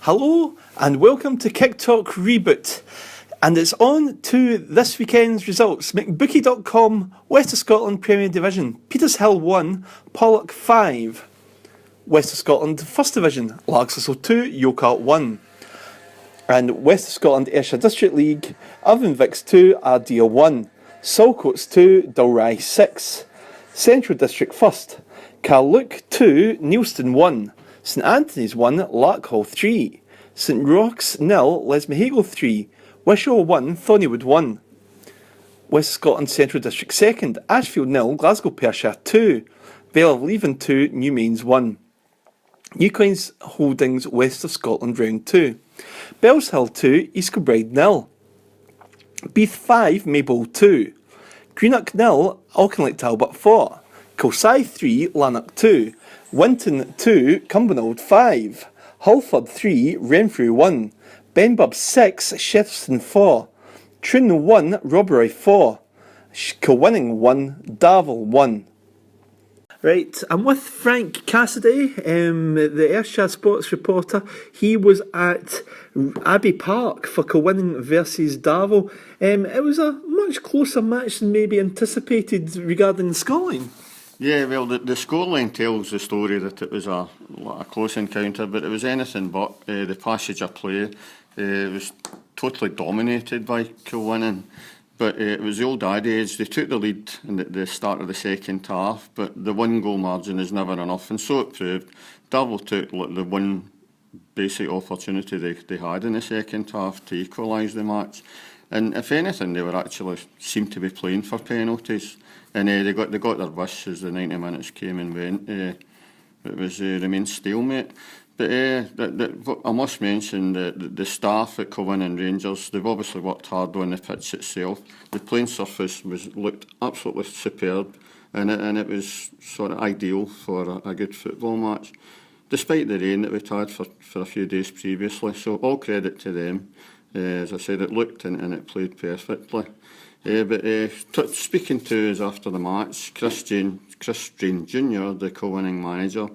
Hello and welcome to KickTalk Reboot, and it's on to this weekend's results. McBookie.com, West of Scotland Premier Division, Petershill 1, Pollock 5. West of Scotland First Division, Largs 2, Yoker 1. And West of Scotland Ayrshire District League, Irvine 2, Ardea 1. Saltcoats 2, Dalry 6. Central District First, Carluke 2, Neilston 1. St Anthony's 1, Larkhall 3. St Roch's 0, Lesmahago 3. Wishaw 1, Thornywood 1. West Scotland Central District 2nd, Ashfield 0, Glasgow Perthshire 2. Vale of Leven 2, Newmains 1. Newcoins Holdings West of Scotland Round 2. Bellshill 2, East Kilbride 0. Beath 5, Maybole 2. Greenock 0, Auchinleck Talbot 4. Kilsyth 3, Lanark 2. Winton 2, Cumbernauld 5. Halford 3, Renfrew 1. Benburb 6, Shethston 4. Troon 1, Roberroy 4. Kilwinning 1, Darvel 1. Right, I'm with Frank Cassidy, the Ayrshire sports reporter. He was at Abbey Park for Kilwinning versus Darvel. It was a much closer match than maybe anticipated regarding the scoreline. Yeah, well, the scoreline tells the story that it was a close encounter, but it was anything but. The passage of play was totally dominated by Kilwinning, but it was the old adage. They took the lead in the start of the second half, but the one goal margin is never enough, and so it proved. Darvel took the one basic opportunity they had in the second half to equalise the match, and if anything, they were actually seemed to be playing for penalties. And they got their wish as the 90 minutes came and went. It was remained stalemate. But I must mention the staff at Kilwinning Rangers. They've obviously worked hard on the pitch itself. The playing surface looked absolutely superb, and it was sort of ideal for a good football match, despite the rain that we'd had for a few days previously. So all credit to them. As I said, it looked and it played perfectly. But speaking to us after the match, Chris Strain Jr., the Kilwinning manager,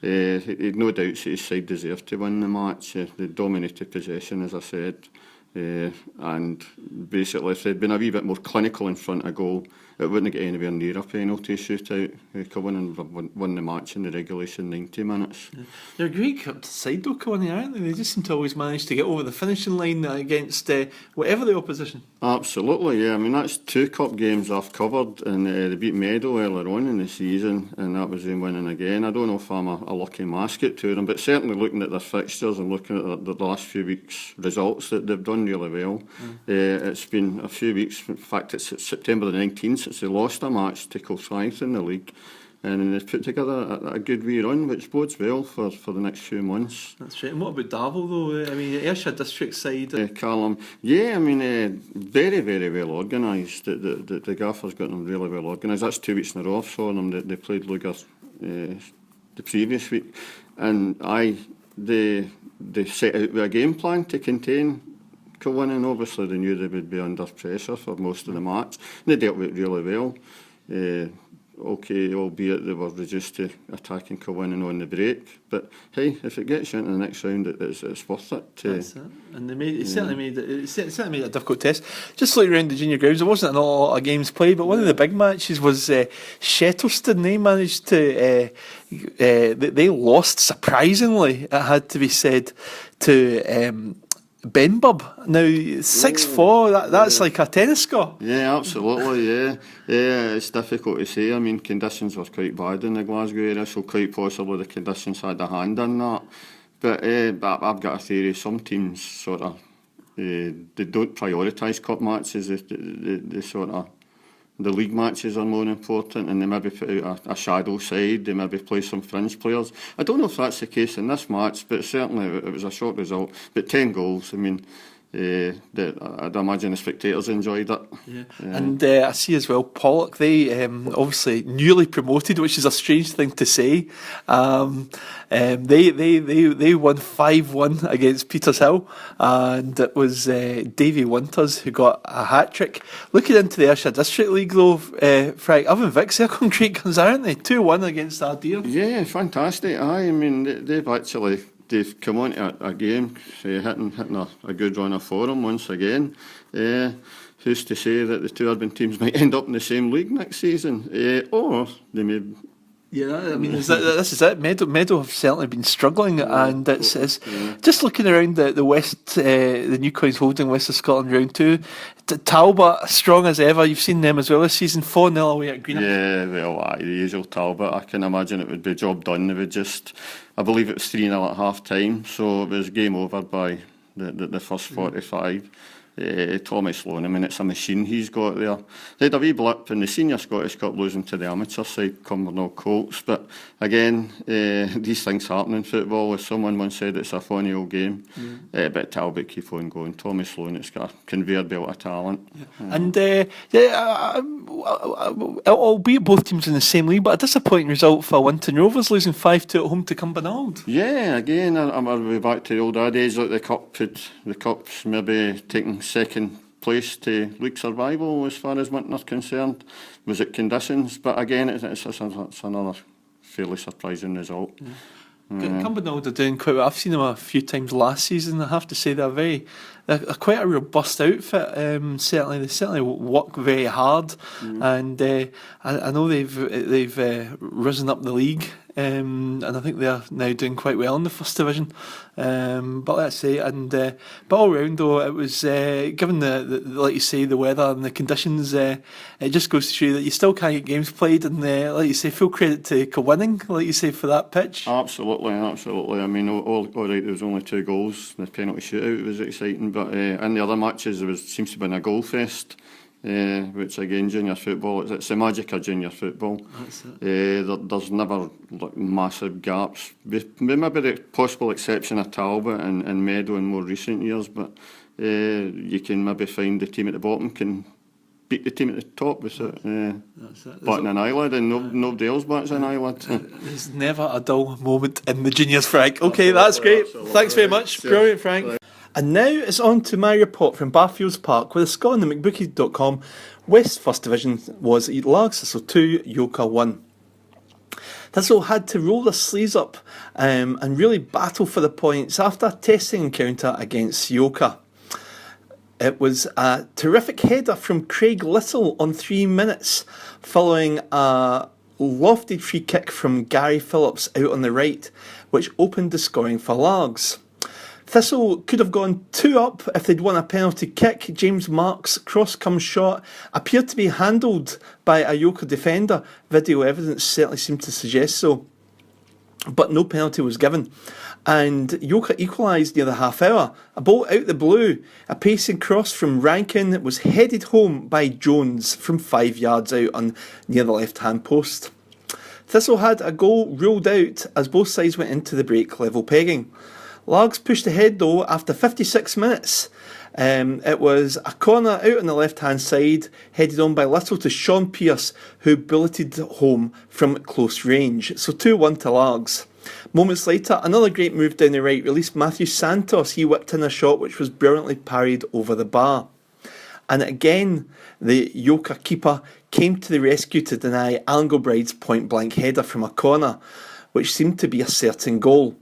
he had no doubts that his side deserved to win the match. They dominated possession, as I said, and basically if they'd been a wee bit more clinical in front of goal, it wouldn't get anywhere near a penalty shootout. Kilwinning won the match in the regulation 90 minutes. Yeah. They're a great cup side though, Kilwinning, aren't they? They just seem to always manage to get over the finishing line against whatever the opposition. Absolutely, yeah. I mean, that's 2 cup games I've covered, and they beat Meadow earlier on in the season, and that was them winning again. I don't know if I'm a lucky basket to them, but certainly looking at their fixtures and looking at the last few weeks' results, that they've done really well. It's been a few weeks, in fact it's September the 19th since they lost a match to Kilsyth in the league, and they've put together a good wee run, which bodes well for the next few months. That's right. And what about Darvel though? I mean, Ayrshire District side. Callum, yeah, I mean, very, very well organised. The gaffer's got them really well organised. That's 2 weeks in a row for them. They played Luger the previous week, and they set out with a game plan to contain Kilwinning. Obviously they knew they would be under pressure for most of the match, and they dealt with it really well. Okay, albeit they were reduced to attacking Kilwinning on the break, but hey, if it gets you into the next round, it's worth it. That's it. And it certainly made a difficult test. Just like around the junior grounds, there wasn't a lot of games played, but one of the big matches was Shettleston. They managed to they lost surprisingly, it had to be said, to Benburb. Now 6-4, that's like a tennis score. Yeah, absolutely, yeah. It's difficult to say. I mean, conditions were quite bad in the Glasgow area, so quite possibly the conditions had a hand in that. But I've got a theory, some teams sort of they don't prioritise cup matches. They sort of, the league matches are more important, and they maybe put out a shadow side, they maybe play some fringe players. I don't know if that's the case in this match, but certainly it was a short result. But 10 goals, I mean, I'd imagine the spectators enjoyed it. Yeah. And I see as well Pollock, they obviously newly promoted, which is a strange thing to say. They won 5-1 against Petershill, and it was Davy Winters who got a hat-trick. Looking into the Ayrshire District League though, Frank, Irvine Vics, they're going great guns, aren't they? 2-1 against Ardea. Yeah, fantastic. I mean, they've actually they've come on to a game, hitting a good run of form once again. Who's to say that the two urban teams might end up in the same league next season? Or they may... Yeah, I mean, this is it. Meadow have certainly been struggling, and it's just looking around the West, the New Coins Holding West of Scotland round 2. Talbot, strong as ever. You've seen them as well this season, 4-0 away at Greenock. Yeah, well, the usual Talbot. I can imagine it would be job done. They would I believe it was 3-0 at half time, so it was game over by the first 45. Tommy Sloan, I mean, it's a machine he's got there. They had a wee blip in the Senior Scottish Cup losing to the amateur side, Cumbernauld Colts, but again, these things happen in football. As someone once said, it's a funny old game. But Talbot keep on going. Tommy Sloan, it's got a conveyor belt of talent. And albeit both teams in the same league, but a disappointing result for Winton Rovers, losing 5-2 at home to Cumbernauld. Yeah, again, I'll be back to the old adage, like the Cup's maybe taking second place to league survival as far as Winton are concerned. Was it conditions? But again, it's another fairly surprising result. Cumbernauld are doing quite well. I've seen them a few times last season. I have to say they're quite a robust outfit. They work very hard, and I know they've risen up the league. And I think they're now doing quite well in the first division. But let's say, but all round though, it was given the like you say, the weather and the conditions. It just goes to show you that you still can't get games played. And like you say, full credit to Kilwinning, like you say, for that pitch. Absolutely. I mean, all right. There was only 2 goals. The penalty shootout was exciting, but in the other matches, seems to have been a goal fest. Which again, junior football, it's the magic of junior football. There's never massive gaps. With maybe the possible exception of Talbot and Meadow in more recent years, but you can maybe find the team at the bottom can beat the team at the top without batting an eyelid, and nobody else bats an eyelid. There's never a dull moment in the juniors, Frank. Okay, that's great. Thanks very much. Brilliant, Frank. And now it's on to my report from Barfields Park, where the score on the McBookie.com West First Division was Largs Thistle 2, Yoker 1. Thistle had to roll their sleeves up and really battle for the points after a testing encounter against Yoker. It was a terrific header from Craig Little on 3 minutes, following a lofted free kick from Gary Phillips out on the right, which opened the scoring for Largs. Thistle could have gone 2 up if they'd won a penalty kick. James Marks' cross-come shot appeared to be handled by a Yoker defender. Video evidence certainly seemed to suggest so. But no penalty was given. And Yoker equalised near the half hour. A ball out the blue. A pacing cross from Rankin was headed home by Jones from 5 yards out near the left-hand post. Thistle had a goal ruled out as both sides went into the break level pegging. Largs pushed ahead though after 56 minutes. It was a corner out on the left hand side, headed on by Little to Sean Pearce, who bulleted home from close range. So 2-1 to Largs. Moments later, another great move down the right released Matthew Santos. He whipped in a shot which was brilliantly parried over the bar. And again, the Yoker keeper came to the rescue to deny Alan Gilbride's point blank header from a corner, which seemed to be a certain goal.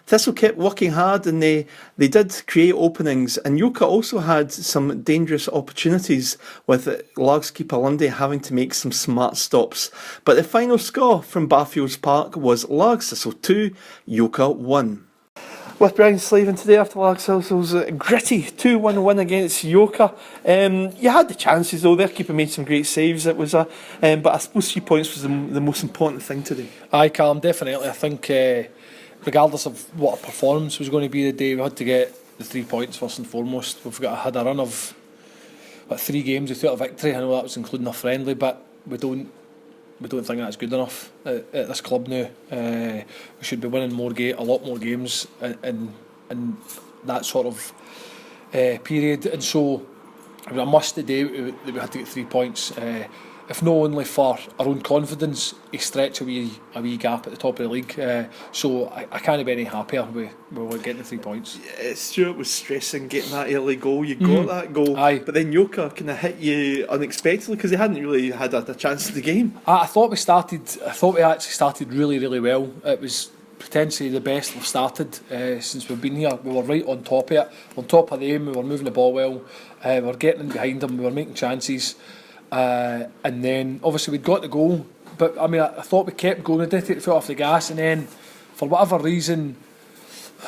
Thistle kept working hard, and they did create openings, and Yoker also had some dangerous opportunities, with Largs keeper Lundy having to make some smart stops. But the final score from Barfields Park was Largs Thistle 2, Yoker 1. With Brian Slavin today after Largs Thistle's gritty 2-1 win against Yoker. You had the chances though, their keeper made some great saves. It was but I suppose 3 points was the most important thing today. Aye, Callum, definitely. I think regardless of what our performance was going to be the day, we had to get the 3 points first and foremost. We've had a run of 3 games without a victory. I know that was including a friendly, but we don't think that's good enough at this club now. We should be winning a lot more games in that sort of period, and so it was a must today that we had to get 3 points. If not only for our own confidence, he stretch a wee gap at the top of the league. So I can't be any happier with getting the 3 points. Yeah, Stuart was stressing getting that early goal. You got that goal, aye. But then Yoker kind of hit you unexpectedly because they hadn't really had a chance of the game. I thought we actually started really, really well. It was potentially the best we've started since we've been here. We were right on top of it, on top of them. We were moving the ball well, we were getting in behind them, we were making chances, and then obviously we'd got the goal. But I mean, I thought we kept going. We did take the foot off the gas, and then for whatever reason,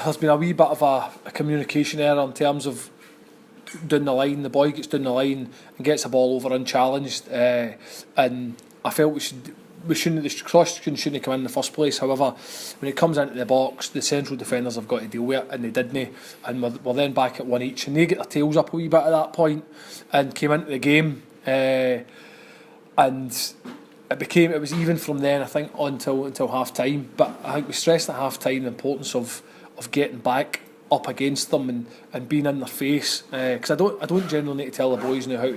there's been a wee bit of a communication error in terms of down the line. The boy gets down the line and gets the ball over unchallenged, and I felt the cross shouldn't have come in the first place. However, when it comes into the box, the central defenders have got to deal with it, and they didn't. And we're then back at one each, and they get their tails up a wee bit at that point and came into the game, and it was even from then, I think, until half time. But I think we stressed at half time the importance of getting back up against them and being in their face, because I don't generally need to tell the boys now how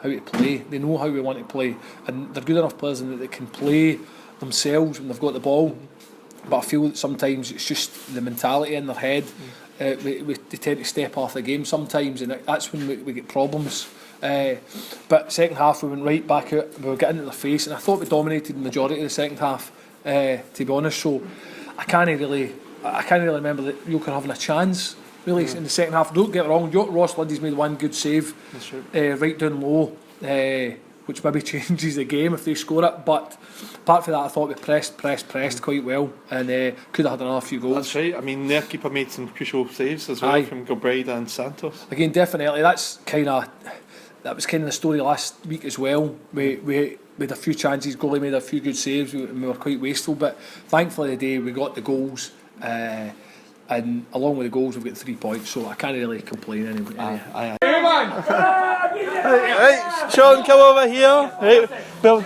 to play. They know how we want to play, and they're good enough players in that they can play themselves when they've got the ball. But I feel that sometimes it's just the mentality in their head. They tend to step off the game sometimes, and that's when we get problems. But second half we went right back out. We were getting into their face, and I thought we dominated the majority of the second half, to be honest. So I can't really remember that Yoker having a chance really in the second half. Don't get me wrong, Ross Lundy's made one good save, right down low, which maybe changes the game if they score it. But apart from that, I thought we pressed quite well, and could have had another few goals. That's right. I mean, their keeper made some crucial saves as well from Gilbride and Santos. Again, definitely, that was kind of the story last week as well. We had a few chances, goalie made a few good saves, and we were quite wasteful. But thankfully today we got the goals. And along with the goals, we've got 3 points, so I can't really complain anyway. Hey, Sean, come over here. Right, well,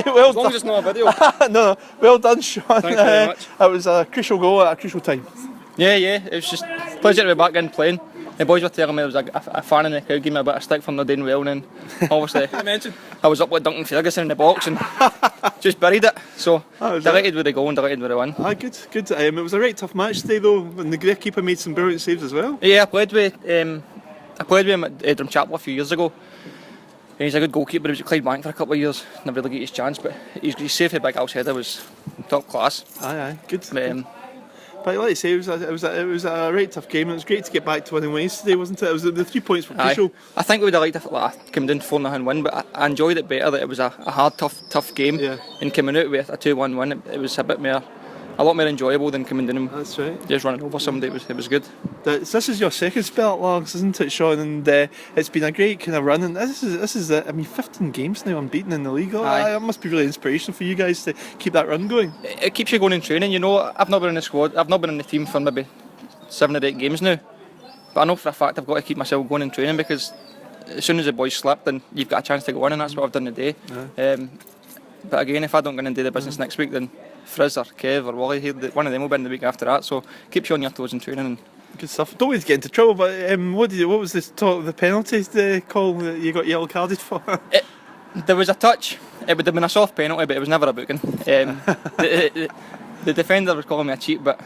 well as long as it's not a video. No, well done, Sean. Thanks very much. It was a crucial goal at a crucial time. Yeah, it was just a pleasure to be back in playing. The boys were telling me there was a fan in the crowd gave me a bit of stick for not doing well, and then obviously I was up with Duncan Ferguson in the box and just buried it. So delighted with the goal and delighted with the win. Good. It was a right tough match today though, and the great keeper made some brilliant saves as well. Yeah, I played with him at Drumchapel a few years ago. And he's a good goalkeeper. He was at Clydebank for a couple of years, never really got his chance, but his save for Big Al's header was top class. Good. But like I say, it was a right tough game, and it was great to get back to winning ways today, wasn't it? It was the 3 points were crucial. I think we would have liked to come down 4-0 win, but I enjoyed it better that it was a hard, tough game. Yeah. And coming out with a 2-1 win, it was a lot more enjoyable than coming down and just running over somebody. It was good. This is your second spell at Largs, isn't it, Sean? And it's been a great kind of run. And this is 15 games now unbeaten in the league. It must be really inspirational for you guys to keep that run going. It keeps you going in training. You know, I've not been in the squad. I've not been in the team for maybe 7 or 8 games now. But I know for a fact I've got to keep myself going in training, because as soon as the boys slip, then you've got a chance to go in, and that's what I've done today. But again, if I don't go in and do the business next week, then Frizz or Kev or Wally, one of them will be in the week after that. So keeps you on your toes in training. And good stuff. Don't want to get into trouble, but what was the penalty call that you got yellow carded for? There was a touch. It would have been a soft penalty, but it was never a booking. The defender was calling me a cheat, but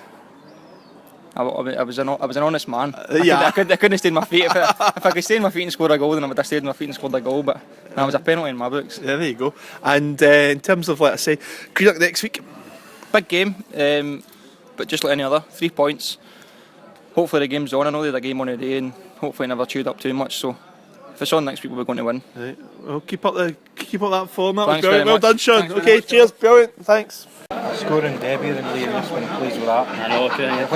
I was an honest man. I couldn't stay on my feet. If I could stay on my feet and score a goal, then I would have stayed on my feet and scored a goal. But that was a penalty in my books. Yeah, there you go. And in terms of, like I say, good luck next week. Big game, but just like any other, 3 points. Hopefully the game's on. I know they had a game on today, and hopefully never chewed up too much. So if it's on next week, we're going to win. Right. Well, keep up that form. That Thanks was brilliant. Well done, Sean. Thanks okay, cheers. Brilliant. Thanks. Scoring debut in the league, just when he plays with that. I know. Okay.